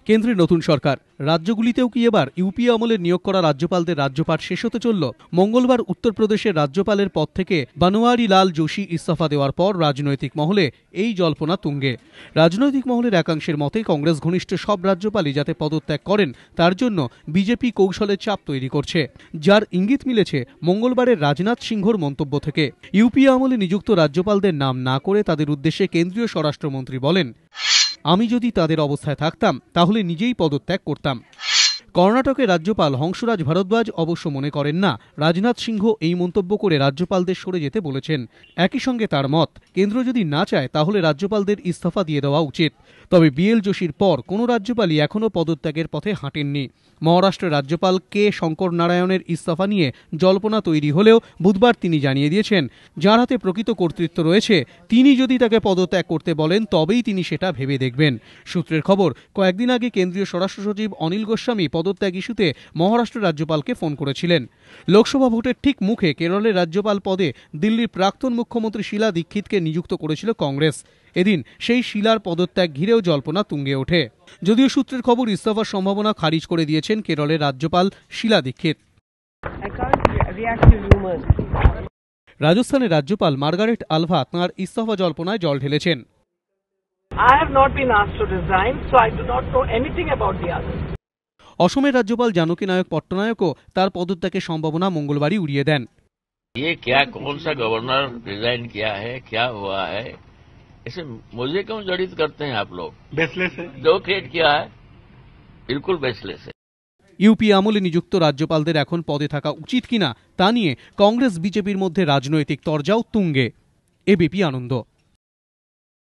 কেন্দ্রের নতুন সরকার রাজ্যগুলিতেও কি এবার ইউপিএ আমলে নিয়োগ করা রাজ্যপালদের রাজ্যপাঠ শেষ হতে চলল? মঙ্গলবার উত্তরপ্রদেশের রাজ্যপালের পদ থেকে বনওয়ারি লাল যোশী ইস্তফা দেওয়ার পর রাজনৈতিক মহলে এই জল্পনা তুঙ্গে। রাজনৈতিক মহলের একাংশের মতে কংগ্রেস ঘনিষ্ঠ সব রাজ্যপালই যাতে পদত্যাগ করেন তার জন্য বিজেপি কৌশলে চাপ তৈরি করছে, যার ইঙ্গিত মিলেছে মঙ্গলবারের রাজনাথ সিংহর মন্তব্য থেকে। ইউপিএ আমলে নিযুক্ত রাজ্যপালদের নাম না করে তাদের উদ্দেশ্যে কেন্দ্রীয় স্বরাষ্ট্রমন্ত্রী বলেন, আমি যদি তাদের অবস্থায় থাকতাম তাহলে নিজেই পদত্যাগ করতাম। কর্ণাটকের রাজ্যপাল হংসরাজ ভারদ্বাজ অবশ্য মনে করেন না রাজনাথ সিংহ এই মন্তব্য করে রাজ্যপালদের সরে যেতে বলেছেন। একই সঙ্গে তার মত, কেন্দ্র যদি না চায় তাহলে রাজ্যপালদের ইস্তফা দিয়ে দেওয়া উচিত। তবে বিএল যোশীর পর কোনো রাজ্যপালই এখনও পদত্যাগের পথে হাঁটেননি। মহারাষ্ট্রের রাজ্যপাল কে শঙ্কর নারায়ণের ইস্তফা নিয়ে জল্পনা তৈরি হলেও বুধবার তিনি জানিয়ে দিয়েছেন, যার হাতে প্রকৃত কর্তৃত্ব রয়েছে তিনি যদি তাকে পদত্যাগ করতে বলেন তবেই তিনি সেটা ভেবে দেখবেন। সূত্রের খবর, কয়েকদিন আগে কেন্দ্রীয় স্বরাষ্ট্র সচিব অনিল গোস্বামী পদত্যাগ ইস্যুতে মহারাষ্ট্রের রাজ্যপালকে ফোন করেছিলেন। লোকসভা ভোটের ঠিক মুখে কেরলের রাজ্যপাল পদে দিল্লির প্রাক্তন মুখ্যমন্ত্রী শীলা দীক্ষিতকে নিযুক্ত করেছিল কংগ্রেস। এদিন সেই শীলার পদত্যাগ ঘিরেও জল্পনা তুঙ্গে ওঠে। যদিও সূত্রের খবর, ইস্তফার সম্ভাবনা খারিজ করে দিয়েছেন কেরলের রাজ্যপাল শীলা দীক্ষিত। রাজস্থানের রাজ্যপাল মার্গারেট আলভা তাঁর ইস্তফা জল্পনায় জল ঢেলেছেন। I have not been asked to resign, so I do not know anything about the others. অসমের রাজ্যপাল জানকী নায়ক পট্টনায়কও তার পদত্যাগের সম্ভাবনা মঙ্গলবারই উড়িয়ে দেন। ये क्या कौन सा गवर्नर रिजाइन किया है, क्या हुआ है, इसे मुझे क्यों जड़ित करते हैं आप लोग? बेसलेस है जो क्रिएट किया है बिल्कुल बेसलेस है। ইউপি আমলে নিযুক্ত রাজ্যপালদের এখন পদে থাকা উচিত কিনা তা নিয়ে কংগ্রেস বিজেপির মধ্যে রাজনৈতিক তরজাও তুঙ্গে। এবিপি আনন্দ।